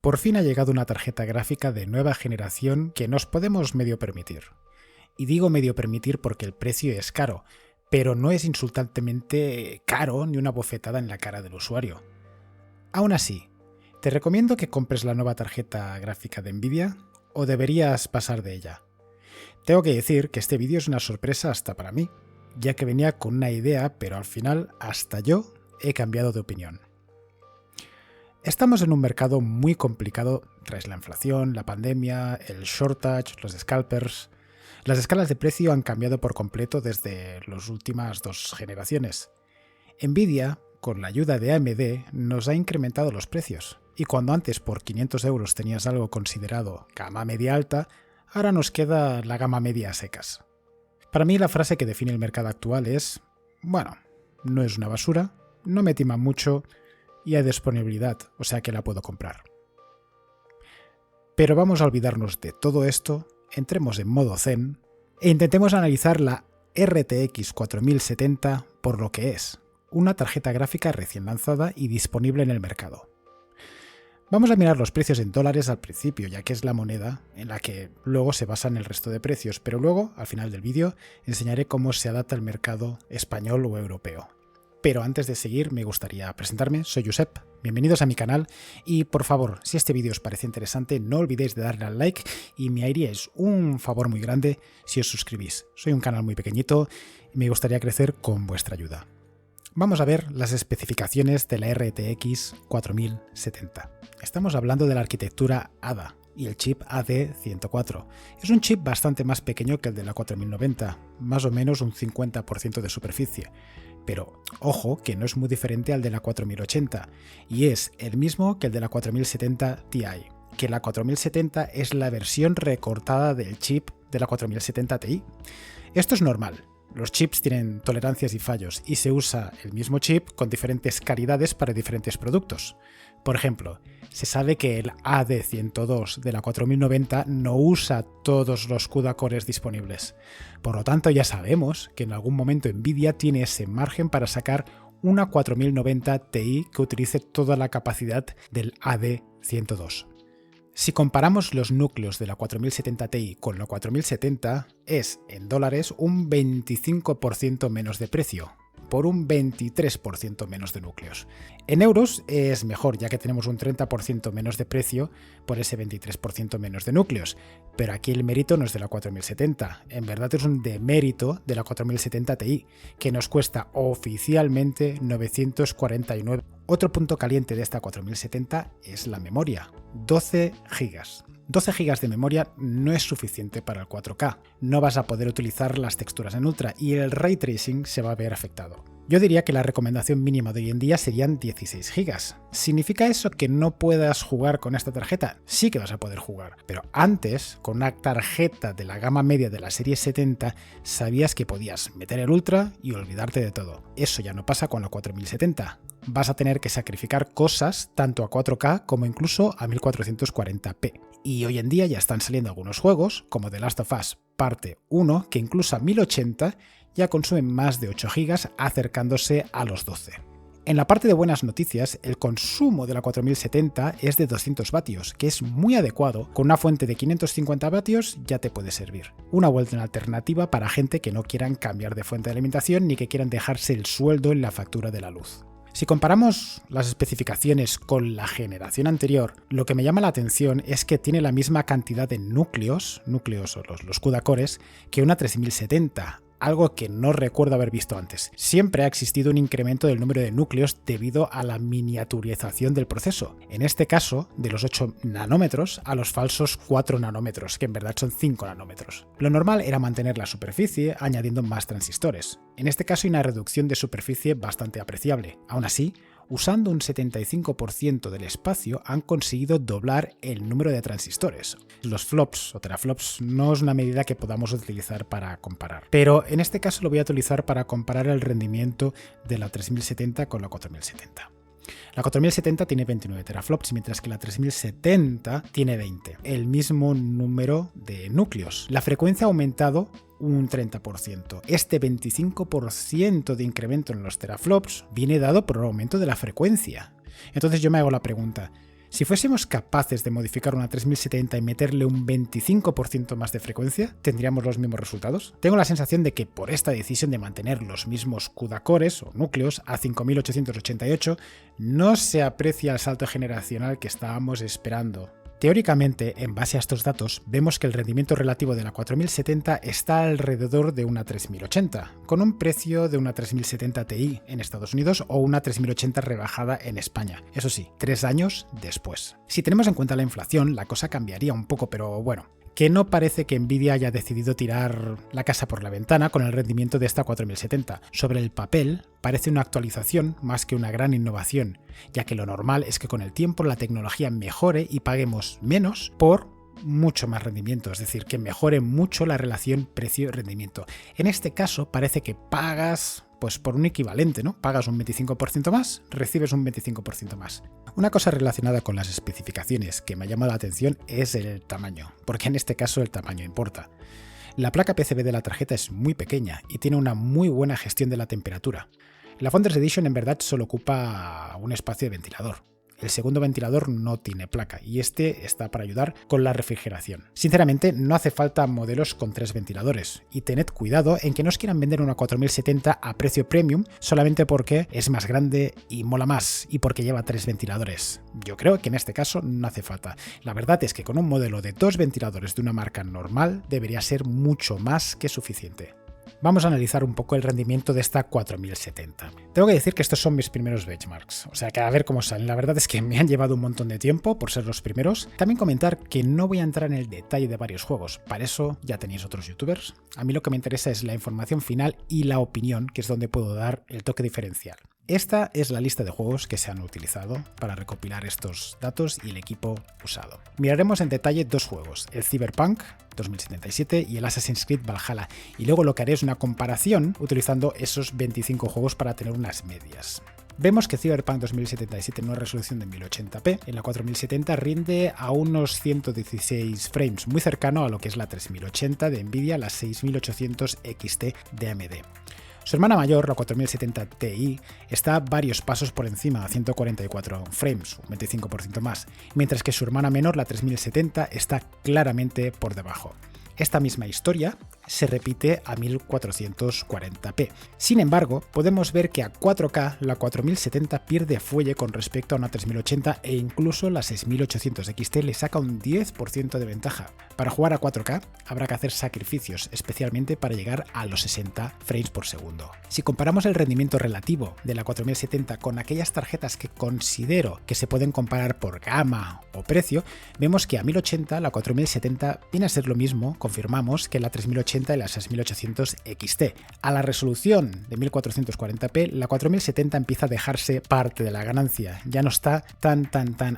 Por fin ha llegado una tarjeta gráfica de nueva generación que nos podemos medio permitir. Y digo medio permitir porque el precio es caro, pero no es insultantemente caro ni una bofetada en la cara del usuario. Aún así, ¿te recomiendo que compres la nueva tarjeta gráfica de Nvidia o deberías pasar de ella? Tengo que decir que este vídeo es una sorpresa hasta para mí, ya que venía con una idea, pero al final hasta yo he cambiado de opinión. Estamos en un mercado muy complicado tras la inflación, la pandemia, el shortage, los scalpers. Las escalas de precio han cambiado por completo desde las últimas 2 generaciones. Nvidia, con la ayuda de AMD, nos ha incrementado los precios. Y cuando antes por 500 euros tenías algo considerado gama media alta, ahora nos queda la gama media a secas. Para mí la frase que define el mercado actual es, bueno, no es una basura, no me tima mucho y hay disponibilidad, o sea que la puedo comprar. Pero vamos a olvidarnos de todo esto, entremos en modo zen e intentemos analizar la RTX 4070 por lo que es, una tarjeta gráfica recién lanzada y disponible en el mercado. Vamos a mirar los precios en dólares al principio, ya que es la moneda en la que luego se basan el resto de precios, pero luego, al final del vídeo, enseñaré cómo se adapta el mercado español o europeo. Pero antes de seguir me gustaría presentarme, soy Josep, bienvenidos a mi canal y por favor, si este vídeo os parece interesante no olvidéis de darle al like y me haríais un favor muy grande si os suscribís. Soy un canal muy pequeñito y me gustaría crecer con vuestra ayuda. Vamos a ver las especificaciones de la RTX 4070. Estamos hablando de la arquitectura ADA y el chip AD104. Es un chip bastante más pequeño que el de la 4090, más o menos un 50% de superficie. Pero ojo que no es muy diferente al de la 4080 y es el mismo que el de la 4070 Ti, que la 4070 es la versión recortada del chip de la 4070 Ti. Esto es normal. Los chips tienen tolerancias y fallos y se usa el mismo chip con diferentes calidades para diferentes productos. Por ejemplo, se sabe que el AD102 de la 4090 no usa todos los CUDA cores disponibles. Por lo tanto, ya sabemos que en algún momento Nvidia tiene ese margen para sacar una 4090 Ti que utilice toda la capacidad del AD102. Si comparamos los núcleos de la 4070 Ti con la 4070, es en dólares un 25% menos de precio, por un 23% menos de núcleos. En euros es mejor, ya que tenemos un 30% menos de precio por ese 23% menos de núcleos, pero aquí el mérito no es de la 4070, en verdad es un demérito de la 4070 Ti, que nos cuesta oficialmente 949. Otro punto caliente de esta 4070 es la memoria, 12 GB. 12 GB de memoria no es suficiente para el 4K, no vas a poder utilizar las texturas en Ultra y el Ray Tracing se va a ver afectado. Yo diría que la recomendación mínima de hoy en día serían 16 GB. ¿Significa eso que no puedas jugar con esta tarjeta? Sí que vas a poder jugar, pero antes, con una tarjeta de la gama media de la serie 70, sabías que podías meter el Ultra y olvidarte de todo. Eso ya no pasa con la 4070. Vas a tener que sacrificar cosas tanto a 4K como incluso a 1440p. Y hoy en día ya están saliendo algunos juegos, como The Last of Us Parte 1, que incluso a 1080 ya consumen más de 8 GB, acercándose a los 12. En la parte de buenas noticias, el consumo de la 4070 es de 200 vatios, que es muy adecuado. Con una fuente de 550 vatios ya te puede servir. Una buena alternativa para gente que no quieran cambiar de fuente de alimentación ni que quieran dejarse el sueldo en la factura de la luz. Si comparamos las especificaciones con la generación anterior, lo que me llama la atención es que tiene la misma cantidad de núcleos o los CUDA cores, que una 3070, algo que no recuerdo haber visto antes. Siempre ha existido un incremento del número de núcleos debido a la miniaturización del proceso. En este caso, de los 8 nanómetros a los falsos 4 nanómetros, que en verdad son 5 nanómetros. Lo normal era mantener la superficie añadiendo más transistores. En este caso hay una reducción de superficie bastante apreciable. Aún así, usando un 75% del espacio han conseguido doblar el número de transistores. Los flops o teraflops no es una medida que podamos utilizar para comparar, pero en este caso lo voy a utilizar para comparar el rendimiento de la 3070 con la 4070. La 4070 tiene 29 teraflops, mientras que la 3070 tiene 20, el mismo número de núcleos. La frecuencia ha aumentado un 30%. Este 25% de incremento en los teraflops viene dado por el aumento de la frecuencia. Entonces yo me hago la pregunta, Si fuésemos capaces de modificar una 3070 y meterle un 25% más de frecuencia, ¿tendríamos los mismos resultados? Tengo la sensación de que por esta decisión de mantener los mismos CUDA-cores o núcleos a 5888 no se aprecia el salto generacional que estábamos esperando. Teóricamente, en base a estos datos, vemos que el rendimiento relativo de la 4070 está alrededor de una 3080, con un precio de una 3070 Ti en Estados Unidos o una 3080 rebajada en España. Eso sí, 3 años después. Si tenemos en cuenta la inflación, la cosa cambiaría un poco, pero bueno, que no parece que Nvidia haya decidido tirar la casa por la ventana con el rendimiento de esta 4070. Sobre el papel, parece una actualización más que una gran innovación, ya que lo normal es que con el tiempo la tecnología mejore y paguemos menos por mucho más rendimiento, es decir, que mejore mucho la relación precio-rendimiento. En este caso parece que pagas pues por un equivalente, ¿no? Pagas un 25% más, recibes un 25% más. Una cosa relacionada con las especificaciones que me ha llamado la atención es el tamaño, porque en este caso el tamaño importa. La placa PCB de la tarjeta es muy pequeña y tiene una muy buena gestión de la temperatura. La Founders Edition en verdad solo ocupa un espacio de ventilador. El segundo ventilador no tiene placa y este está para ayudar con la refrigeración. Sinceramente, no hace falta modelos con 3 ventiladores y tened cuidado en que no os quieran vender una 4070 a precio premium solamente porque es más grande y mola más y porque lleva 3 ventiladores. Yo creo que en este caso no hace falta. La verdad es que con un modelo de 2 ventiladores de una marca normal debería ser mucho más que suficiente. Vamos a analizar un poco el rendimiento de esta 4070. Tengo que decir que estos son mis primeros benchmarks, o sea que a ver cómo salen. La verdad es que me han llevado un montón de tiempo por ser los primeros. También comentar que no voy a entrar en el detalle de varios juegos, para eso ya tenéis otros youtubers. A mí lo que me interesa es la información final y la opinión, que es donde puedo dar el toque diferencial. Esta es la lista de juegos que se han utilizado para recopilar estos datos y el equipo usado. Miraremos en detalle 2 juegos, el Cyberpunk 2077 y el Assassin's Creed Valhalla, y luego lo que haré es una comparación utilizando esos 25 juegos para tener unas medias. Vemos que Cyberpunk 2077 en una resolución de 1080p, en la 4070 rinde a unos 116 frames, muy cercano a lo que es la 3080 de Nvidia, la 6800 XT de AMD. Su hermana mayor, la 4070 Ti, está varios pasos por encima, a 144 frames, un 25% más, mientras que su hermana menor, la 3070, está claramente por debajo. Esta misma historia se repite a 1440p. Sin embargo, podemos ver que a 4K la 4070 pierde fuelle con respecto a una 3080 e incluso la 6800 XT le saca un 10% de ventaja. Para jugar a 4K habrá que hacer sacrificios, especialmente para llegar a los 60 frames por segundo. Si comparamos el rendimiento relativo de la 4070 con aquellas tarjetas que considero que se pueden comparar por gama o precio, vemos que a 1080 la 4070 viene a ser lo mismo, confirmamos, que la 3080 y la 6800 XT. A la resolución de 1440p, la 4070 empieza a dejarse parte de la ganancia, ya no está tan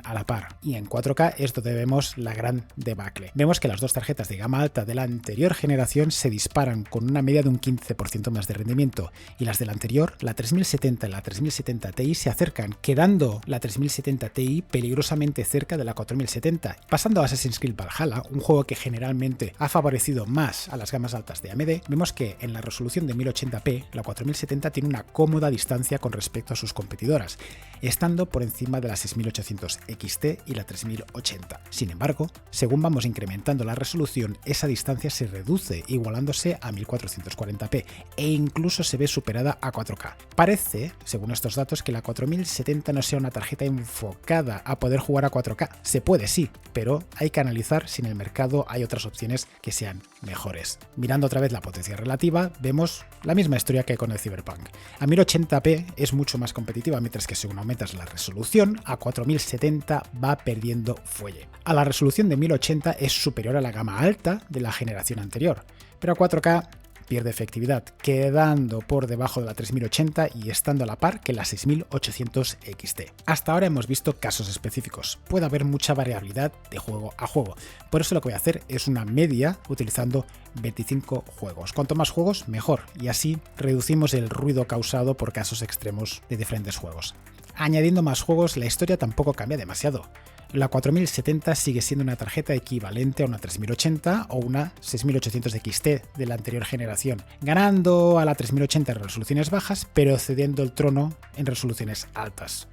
a la par, y en 4K es donde vemos la gran debacle. Vemos que las dos tarjetas de gama alta de la anterior generación se disparan con una media de un 15% más de rendimiento, y las de la anterior, la 3070 y la 3070 Ti, se acercan, quedando la 3070 Ti peligrosamente cerca de la 4070. Pasando a Assassin's Creed Valhalla, un juego que generalmente ha favorecido más a las gamas altas de AMD, vemos que en la resolución de 1080p la 4070 tiene una cómoda distancia con respecto a sus competidoras, estando por encima de la 6800 XT y la 3080. Sin embargo, según vamos incrementando la resolución, esa distancia se reduce, igualándose a 1440p e incluso se ve superada a 4K. Parece, según estos datos, que la 4070 no sea una tarjeta enfocada a poder jugar a 4K. Se puede, sí, pero hay que analizar si en el mercado hay otras opciones que sean mejores. Mirando otra vez la potencia relativa, vemos la misma historia que con el Cyberpunk. A 1080p es mucho más competitiva, mientras que según aumentas la resolución, a 4070 va perdiendo fuelle. A la resolución de 1080 es superior a la gama alta de la generación anterior, pero a 4K pierde efectividad, quedando por debajo de la 3080 y estando a la par que la 6800 XT. Hasta ahora hemos visto casos específicos, puede haber mucha variabilidad de juego a juego, por eso lo que voy a hacer es una media utilizando 25 juegos. Cuanto más juegos, mejor, y así reducimos el ruido causado por casos extremos de diferentes juegos. Añadiendo más juegos, la historia tampoco cambia demasiado. La 4070 sigue siendo una tarjeta equivalente a una 3080 o una 6800 XT de la anterior generación, ganando a la 3080 en resoluciones bajas, pero cediendo el trono en resoluciones altas.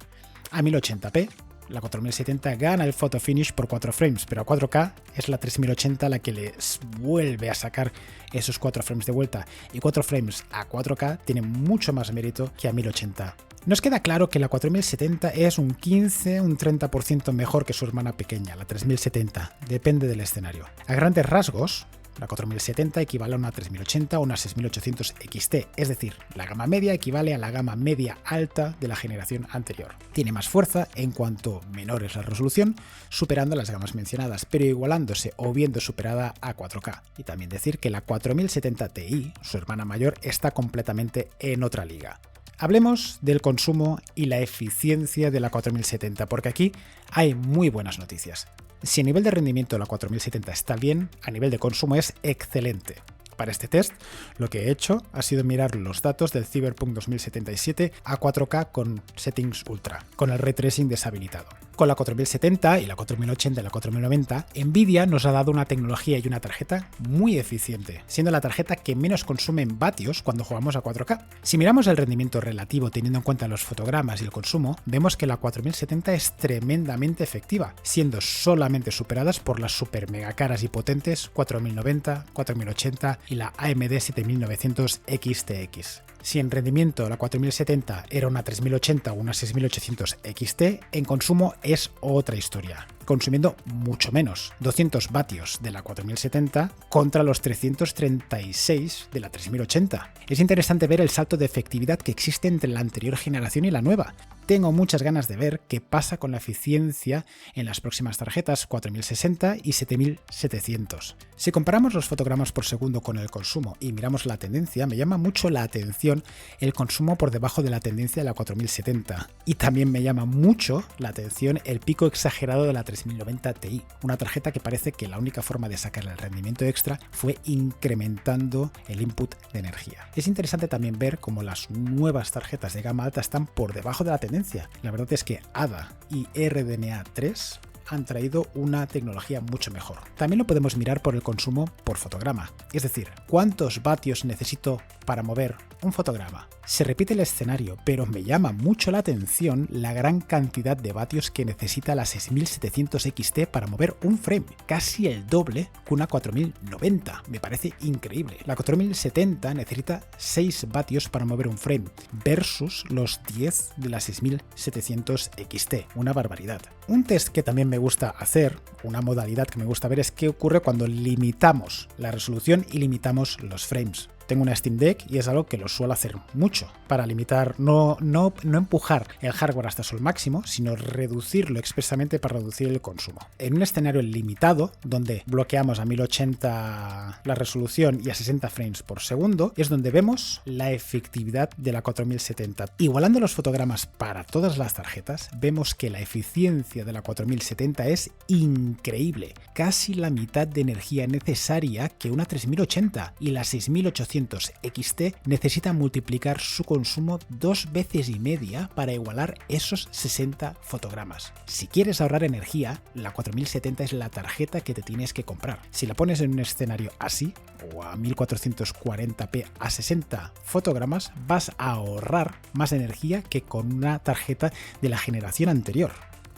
A 1080p, la 4070 gana el photo finish por 4 frames, pero a 4K es la 3080 la que les vuelve a sacar esos 4 frames de vuelta, y 4 frames a 4K tiene mucho más mérito que a 1080. Nos queda claro que la 4070 es un 15, un 30% mejor que su hermana pequeña, la 3070, depende del escenario. A grandes rasgos, la 4070 equivale a una 3080 o una 6800 XT, es decir, la gama media equivale a la gama media alta de la generación anterior. Tiene más fuerza en cuanto menor es la resolución, superando las gamas mencionadas, pero igualándose o viendo superada a 4K. Y también decir que la 4070 Ti, su hermana mayor, está completamente en otra liga. Hablemos del consumo y la eficiencia de la 4070, porque aquí hay muy buenas noticias. Si a nivel de rendimiento la 4070 está bien, a nivel de consumo es excelente. Para este test, lo que he hecho ha sido mirar los datos del Cyberpunk 2077 a 4K con settings ultra, con el ray tracing deshabilitado. Con la 4070 y la 4080 y la 4090, Nvidia nos ha dado una tecnología y una tarjeta muy eficiente, siendo la tarjeta que menos consume en vatios cuando jugamos a 4K. Si miramos el rendimiento relativo teniendo en cuenta los fotogramas y el consumo, vemos que la 4070 es tremendamente efectiva, siendo solamente superadas por las super mega caras y potentes 4090, 4080 y la AMD 7900 XTX. Si en rendimiento la 4070 era una 3080 o una 6800 XT, en consumo es otra historia, consumiendo mucho menos, 200 vatios de la 4070 contra los 336 de la 3080. Es interesante ver el salto de efectividad que existe entre la anterior generación y la nueva. Tengo muchas ganas de ver qué pasa con la eficiencia en las próximas tarjetas 4060 y 7700. Si comparamos los fotogramas por segundo con el consumo y miramos la tendencia, me llama mucho la atención el consumo por debajo de la tendencia de la 4070. Y también me llama mucho la atención el pico exagerado de la 3090 Ti, una tarjeta que parece que la única forma de sacarle el rendimiento extra fue incrementando el input de energía. Es interesante también ver cómo las nuevas tarjetas de gama alta están por debajo de la tendencia. La verdad es que ADA y RDNA 3 han traído una tecnología mucho mejor. También lo podemos mirar por el consumo por fotograma, es decir, cuántos vatios necesito para mover un fotograma. Se repite el escenario, pero me llama mucho la atención la gran cantidad de vatios que necesita la 6700 XT para mover un frame, casi el doble que una 4090, me parece increíble. La 4070 necesita 6 vatios para mover un frame, versus los 10 de la 6700 XT, una barbaridad. Un test que también me gusta hacer, una modalidad que me gusta ver, es qué ocurre cuando limitamos la resolución y limitamos los frames. Tengo una Steam Deck y es algo que lo suelo hacer mucho para limitar, no empujar el hardware hasta su máximo, sino reducirlo expresamente para reducir el consumo. En un escenario limitado, donde bloqueamos a 1080 la resolución y a 60 frames por segundo, es donde vemos la efectividad de la 4070. Igualando los fotogramas para todas las tarjetas, vemos que la eficiencia de la 4070 es increíble, casi la mitad de energía necesaria que una 3080, y la 6800 XT necesita multiplicar su consumo 2,5 veces para igualar esos 60 fotogramas. Si quieres ahorrar energía, la 4070 es la tarjeta que te tienes que comprar. Si la pones en un escenario así, o a 1440p a 60 fotogramas, vas a ahorrar más energía que con una tarjeta de la generación anterior.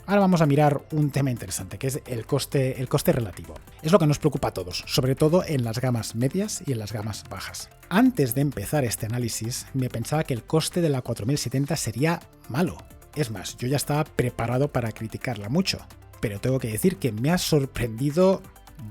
Ahora vamos a mirar un tema interesante, que es el coste relativo. Es lo que nos preocupa a todos, sobre todo en las gamas medias y en las gamas bajas. Antes de empezar este análisis, me pensaba que el coste de la 4070 sería malo. Es más, yo ya estaba preparado para criticarla mucho, pero tengo que decir que me ha sorprendido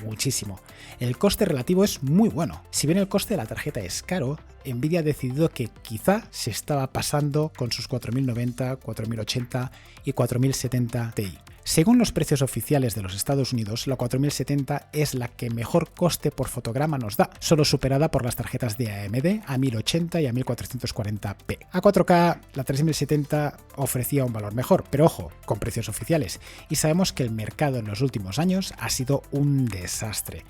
muchísimo. El coste relativo es muy bueno. Si bien el coste de la tarjeta es caro, Nvidia ha decidido que quizá se estaba pasando con sus 4090, 4080 y 4070 Ti. Según los precios oficiales de los Estados Unidos, la 4070 es la que mejor coste por fotograma nos da, solo superada por las tarjetas de AMD a 1080 y a 1440p. A 4K, la 3070 ofrecía un valor mejor, pero ojo, con precios oficiales, y sabemos que el mercado en los últimos años ha sido un desastre.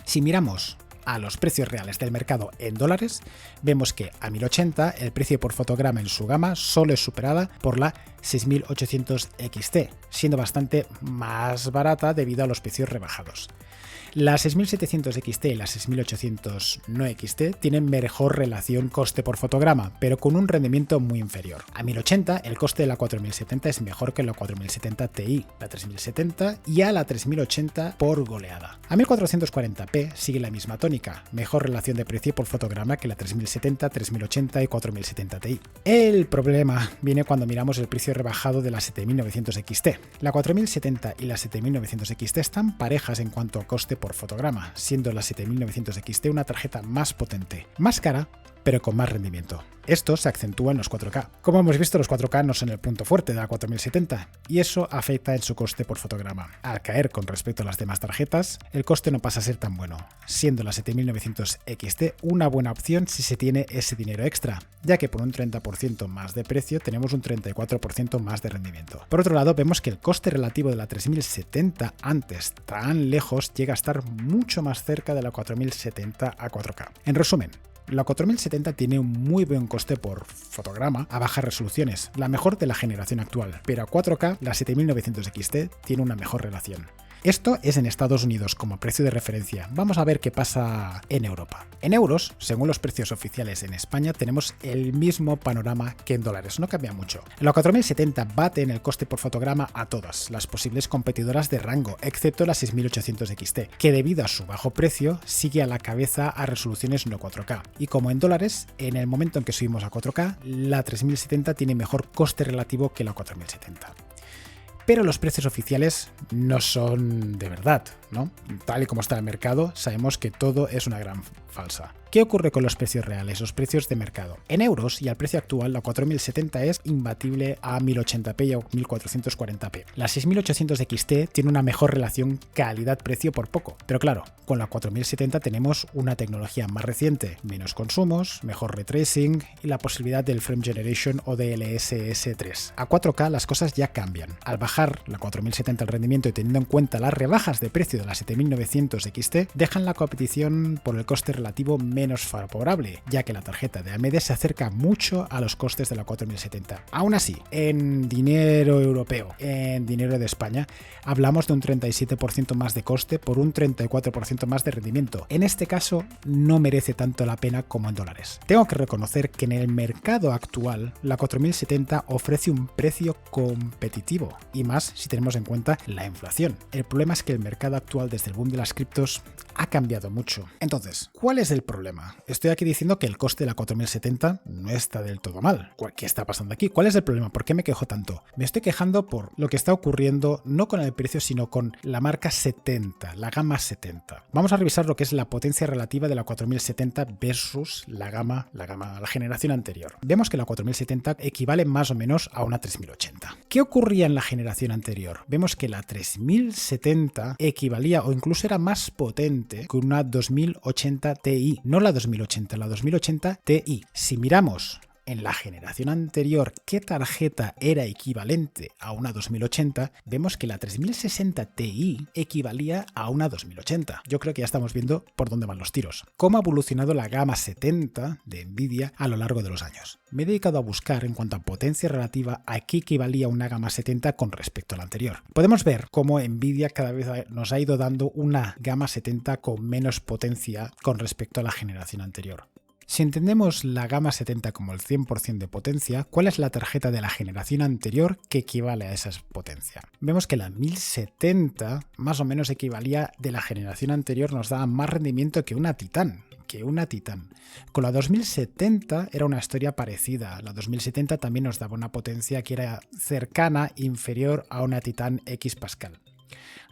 Si miramos a los precios reales del mercado en dólares, vemos que a 1080 el precio por fotograma en su gama solo es superada por la 6800 XT, siendo bastante más barata debido a los precios rebajados. La 6700 XT y la 6800 no XT tienen mejor relación coste por fotograma, pero con un rendimiento muy inferior. A 1080 el coste de la 4070 es mejor que la 4070 Ti, la 3070 y a la 3080 por goleada. A 1440p sigue la misma tónica, mejor relación de precio por fotograma que la 3070, 3080 y 4070 Ti. El problema viene cuando miramos el precio rebajado de la 7900 XT. La 4070 y la 7900 XT están parejas en cuanto a coste por fotograma, siendo la 7900 XT una tarjeta más potente, más cara, pero con más rendimiento. Esto se acentúa en los 4K. Como hemos visto, los 4K no son el punto fuerte de la 4070 y eso afecta en su coste por fotograma. Al caer con respecto a las demás tarjetas, el coste no pasa a ser tan bueno, siendo la 7900 XT una buena opción si se tiene ese dinero extra, ya que por un 30% más de precio tenemos un 34% más de rendimiento. Por otro lado, vemos que el coste relativo de la 3070 antes tan lejos llega a estar mucho más cerca de la 4070 a 4K. En resumen, la 4070 tiene un muy buen coste por fotograma a bajas resoluciones, la mejor de la generación actual, pero a 4K la 7900 XT tiene una mejor relación. Esto es en Estados Unidos como precio de referencia. Vamos a ver qué pasa en Europa. En euros, según los precios oficiales en España, tenemos el mismo panorama que en dólares, no cambia mucho. La 4070 bate en el coste por fotograma a todas las posibles competidoras de rango, excepto la 6800 XT, que debido a su bajo precio sigue a la cabeza a resoluciones no 4K. Y como en dólares, en el momento en que subimos a 4K, la 3070 tiene mejor coste relativo que la 4070. Pero los precios oficiales no son de verdad, ¿no? Tal y como está el mercado, sabemos que todo es una gran falsa. ¿Qué ocurre con los precios reales, los precios de mercado? En euros y al precio actual, la 4070 es imbatible a 1080p y a 1440p. La 6800 XT tiene una mejor relación calidad-precio por poco, pero claro, con la 4070 tenemos una tecnología más reciente, menos consumos, mejor ray tracing y la posibilidad del Frame Generation o DLSS 3. A 4K las cosas ya cambian. Al bajar la 4070 el rendimiento y teniendo en cuenta las rebajas de precio de la 7900 XT, dejan la competición por el coste relativo menos favorable, ya que la tarjeta de AMD se acerca mucho a los costes de la 4070. Aún así, en dinero europeo, en dinero de España, hablamos de un 37% más de coste por un 34% más de rendimiento. En este caso, no merece tanto la pena como en dólares. Tengo que reconocer que en el mercado actual, la 4070 ofrece un precio competitivo, y más si tenemos en cuenta la inflación. El problema es que el mercado actual, desde el boom de las criptos, ha cambiado mucho. Entonces, ¿cuál es el problema? Estoy aquí diciendo que el coste de la 4070 no está del todo mal. ¿Qué está pasando aquí? ¿Cuál es el problema? ¿Por qué me quejo tanto? Me estoy quejando por lo que está ocurriendo no con el precio, sino con la marca 70, la gama 70. Vamos a revisar lo que es la potencia relativa de la 4070 versus la generación anterior. Vemos que la 4070 equivale más o menos a una 3080. ¿Qué ocurría en la generación anterior? Vemos que la 3070 equivalía o incluso era más potente que una 2080 Ti, no la 2080, la 2080 Ti. Si miramos en la generación anterior qué tarjeta era equivalente a una 2080, vemos que la 3060 Ti equivalía a una 2080. Yo creo que ya estamos viendo por dónde van los tiros. ¿Cómo ha evolucionado la gama 70 de Nvidia a lo largo de los años? Me he dedicado a buscar en cuanto a potencia relativa a qué equivalía una gama 70 con respecto a la anterior. Podemos ver cómo Nvidia cada vez nos ha ido dando una gama 70 con menos potencia con respecto a la generación anterior. Si entendemos la gama 70 como el 100% de potencia, ¿cuál es la tarjeta de la generación anterior que equivale a esa potencia? Vemos que la 1070 más o menos equivalía de la generación anterior, nos daba más rendimiento que una Titan. Con la 2070 era una historia parecida. La 2070 también nos daba una potencia que era cercana, inferior a una Titan X Pascal.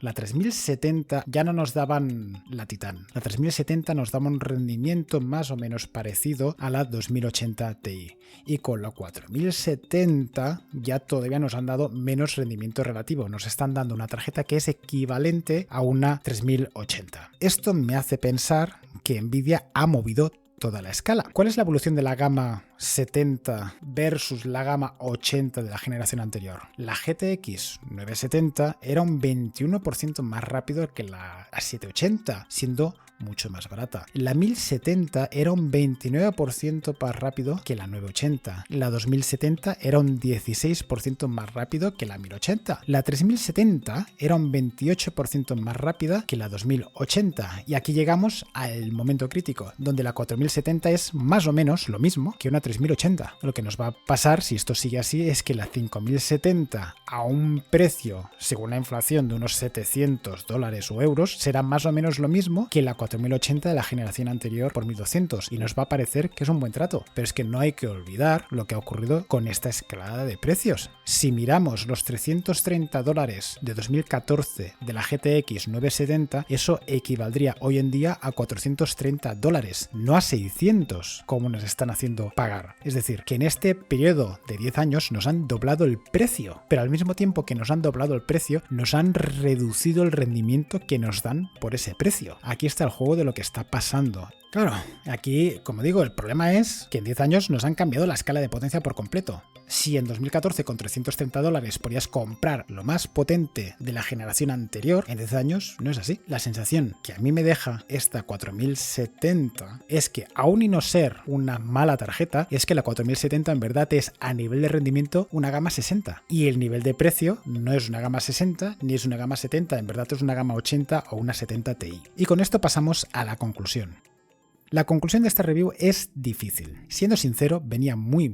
La 3070 ya no nos daban la Titan. La 3070 nos daba un rendimiento más o menos parecido a la 2080 Ti. Y con la 4070 ya todavía nos han dado menos rendimiento relativo. Nos están dando una tarjeta que es equivalente a una 3080. Esto me hace pensar que Nvidia ha movido toda la escala. ¿Cuál es la evolución de la gama 70 versus la gama 80 de la generación anterior? La GTX 970 era un 21% más rápido que la 780, siendo mucho más barata. La 1070 era un 29% más rápido que la 980. La 2070 era un 16% más rápido que la 1080. La 3070 era un 28% más rápida que la 2080. Y aquí llegamos al momento crítico, donde la 4070 es más o menos lo mismo que una 3080. Lo que nos va a pasar, si esto sigue así, es que la 5070 a un precio, según la inflación, de unos $700 o euros, será más o menos lo mismo que la 4080 de la generación anterior por 1200, y nos va a parecer que es un buen trato. Pero es que no hay que olvidar lo que ha ocurrido con esta escalada de precios. Si miramos los $330 de 2014 de la GTX 970, eso equivaldría hoy en día a $430, no a 600, como nos están haciendo pagar. Es decir, que en este periodo de 10 años nos han doblado el precio, pero al mismo tiempo que nos han doblado el precio, nos han reducido el rendimiento que nos dan por ese precio. Aquí está el juego de lo que está pasando. Claro, aquí, como digo, el problema es que en 10 años nos han cambiado la escala de potencia por completo. Si en 2014 con $330 podías comprar lo más potente de la generación anterior, en 10 años no es así. La sensación que a mí me deja esta 4070 es que, aún y no ser una mala tarjeta, es que la 4070 en verdad es, a nivel de rendimiento, una gama 60. Y el nivel de precio no es una gama 60 ni es una gama 70, en verdad es una gama 80 o una 70 Ti. Y con esto pasamos a la conclusión. La conclusión de esta review es difícil. Siendo sincero, venía muy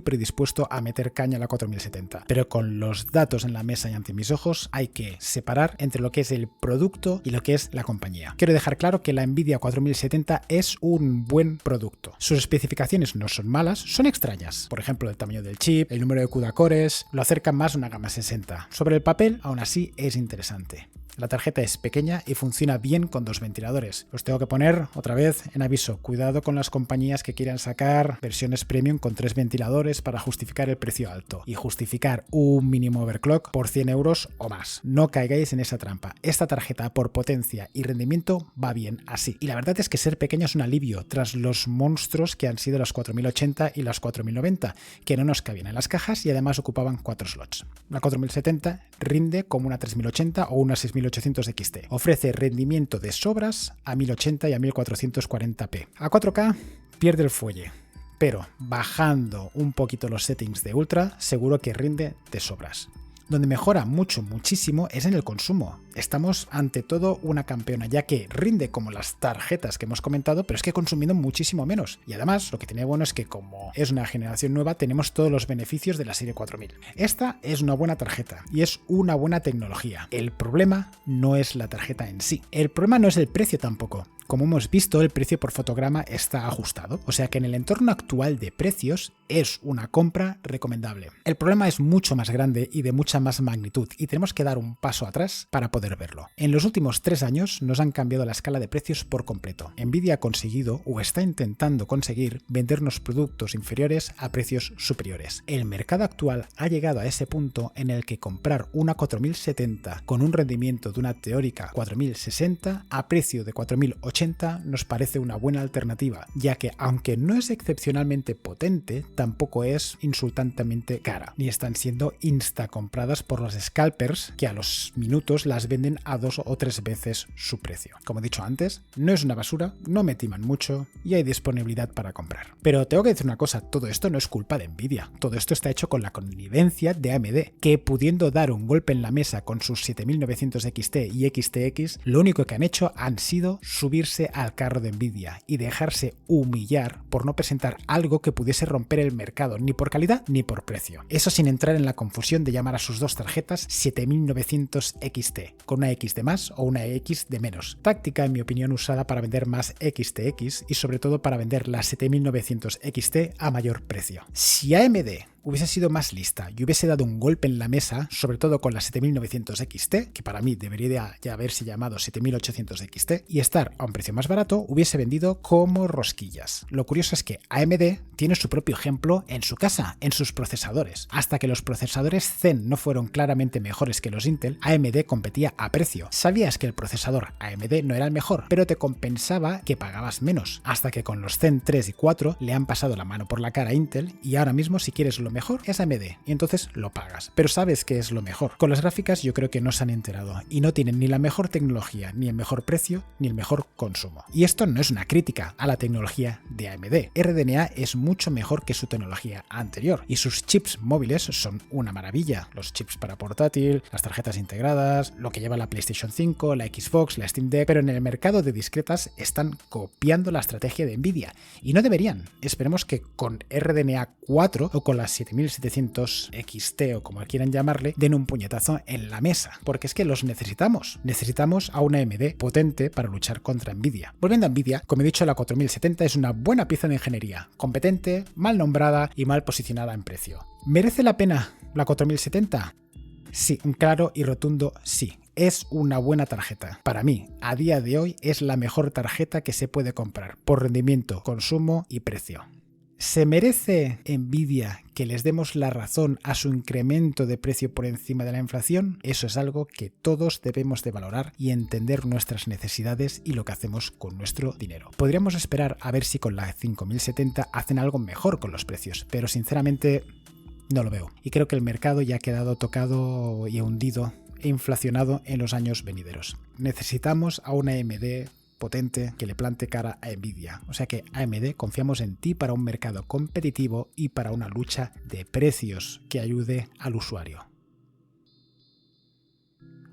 predispuesto a meter caña a la 4070, pero con los datos en la mesa y ante mis ojos hay que separar entre lo que es el producto y lo que es la compañía. Quiero dejar claro que la Nvidia 4070 es un buen producto. Sus especificaciones no son malas, son extrañas. Por ejemplo, el tamaño del chip, el número de CUDA cores, lo acercan más a una gama 60. Sobre el papel, aún así, es interesante. La tarjeta es pequeña y funciona bien con 2 ventiladores. Os tengo que poner otra vez en aviso. Cuidado con las compañías que quieran sacar versiones premium con 3 ventiladores para justificar el precio alto y justificar un mínimo overclock por 100 euros o más. No caigáis en esa trampa. Esta tarjeta, por potencia y rendimiento, va bien así. Y la verdad es que ser pequeña es un alivio tras los monstruos que han sido las 4080 y las 4090, que no nos cabían en las cajas y además ocupaban 4 slots. La 4070 rinde como una 3080 o una 6800 XT. Ofrece rendimiento de sobras a 1080 y a 1440p. A 4K pierde el fuelle, pero bajando un poquito los settings de Ultra, seguro que rinde de sobras. Donde mejora muchísimo es en el consumo. Estamos ante todo una campeona, ya que rinde como las tarjetas que hemos comentado, pero es que consumiendo muchísimo menos. Y además, lo que tiene bueno es que, como es una generación nueva, tenemos todos los beneficios de la serie 4000. Esta es una buena tarjeta y es una buena tecnología. El problema no es la tarjeta en sí. El problema no es el precio tampoco. Como hemos visto, el precio por fotograma está ajustado, o sea que en el entorno actual de precios es una compra recomendable. El problema es mucho más grande y de mucha más magnitud, y tenemos que dar un paso atrás para poder verlo. En los últimos 3 años nos han cambiado la escala de precios por completo. Nvidia ha conseguido, o está intentando conseguir, vendernos productos inferiores a precios superiores. El mercado actual ha llegado a ese punto en el que comprar una 4070 con un rendimiento de una teórica 4060 a precio de 4080 nos parece una buena alternativa, ya que aunque no es excepcionalmente potente, tampoco es insultantemente cara, ni están siendo insta compradas por los scalpers que a los minutos las venden a 2 o 3 veces su precio. Como he dicho antes, no es una basura, no me timan mucho y hay disponibilidad para comprar. Pero tengo que decir una cosa, todo esto no es culpa de Nvidia, todo esto está hecho con la connivencia de AMD, que pudiendo dar un golpe en la mesa con sus 7900 XT y XTX, lo único que han hecho han sido subirse al carro de Nvidia y dejarse humillar por no presentar algo que pudiese romper el mercado, ni por calidad ni por precio. Eso sin entrar en la confusión de llamar a sus dos tarjetas 7900 XT, con una X de más o una X de menos. Táctica, en mi opinión, usada para vender más XTX y sobre todo para vender la 7900 XT a mayor precio. Si AMD hubiese sido más lista y hubiese dado un golpe en la mesa, sobre todo con la 7900 XT, que para mí debería ya haberse llamado 7800 XT, y estar a un precio más barato, hubiese vendido como rosquillas. Lo curioso es que AMD tiene su propio ejemplo en su casa, en sus procesadores. Hasta que los procesadores Zen no fueron claramente mejores que los Intel, AMD competía a precio. Sabías que el procesador AMD no era el mejor, pero te compensaba que pagabas menos, hasta que con los Zen 3 y 4 le han pasado la mano por la cara a Intel y ahora mismo, si quieres lo lo mejor es AMD y entonces lo pagas, pero sabes que es lo mejor. Con las gráficas yo creo que no se han enterado y no tienen ni la mejor tecnología, ni el mejor precio, ni el mejor consumo. Y esto no es una crítica a la tecnología de AMD. RDNA es mucho mejor que su tecnología anterior y sus chips móviles son una maravilla. Los chips para portátil, las tarjetas integradas, lo que lleva la PlayStation 5, la Xbox, la Steam Deck, pero en el mercado de discretas están copiando la estrategia de Nvidia y no deberían. Esperemos que con RDNA 4 o con las 7700 XT o como quieran llamarle, den un puñetazo en la mesa, porque es que los necesitamos. Necesitamos a una AMD potente para luchar contra Nvidia. Volviendo a Nvidia, como he dicho, la 4070 es una buena pieza de ingeniería, competente, mal nombrada y mal posicionada en precio. ¿Merece la pena la 4070? Sí, un claro y rotundo sí. Es una buena tarjeta. Para mí, a día de hoy, es la mejor tarjeta que se puede comprar por rendimiento, consumo y precio. ¿Se merece Nvidia que les demos la razón a su incremento de precio por encima de la inflación? Eso es algo que todos debemos de valorar y entender nuestras necesidades y lo que hacemos con nuestro dinero. Podríamos esperar a ver si con la 5070 hacen algo mejor con los precios, pero sinceramente no lo veo. Y creo que el mercado ya ha quedado tocado y hundido e inflacionado en los años venideros. Necesitamos a una AMD potente que le plante cara a Nvidia. O sea que AMD, confiamos en ti para un mercado competitivo y para una lucha de precios que ayude al usuario.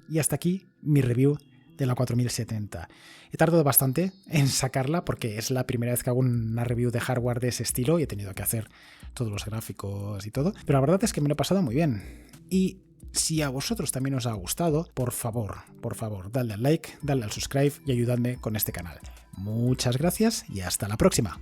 Y hasta aquí mi review de la 4070. He tardado bastante en sacarla porque es la primera vez que hago una review de hardware de ese estilo y he tenido que hacer todos los gráficos y todo, pero la verdad es que me lo he pasado muy bien. Y si a vosotros también os ha gustado, por favor, dadle al like, dadle al subscribe y ayudadme con este canal. Muchas gracias y hasta la próxima.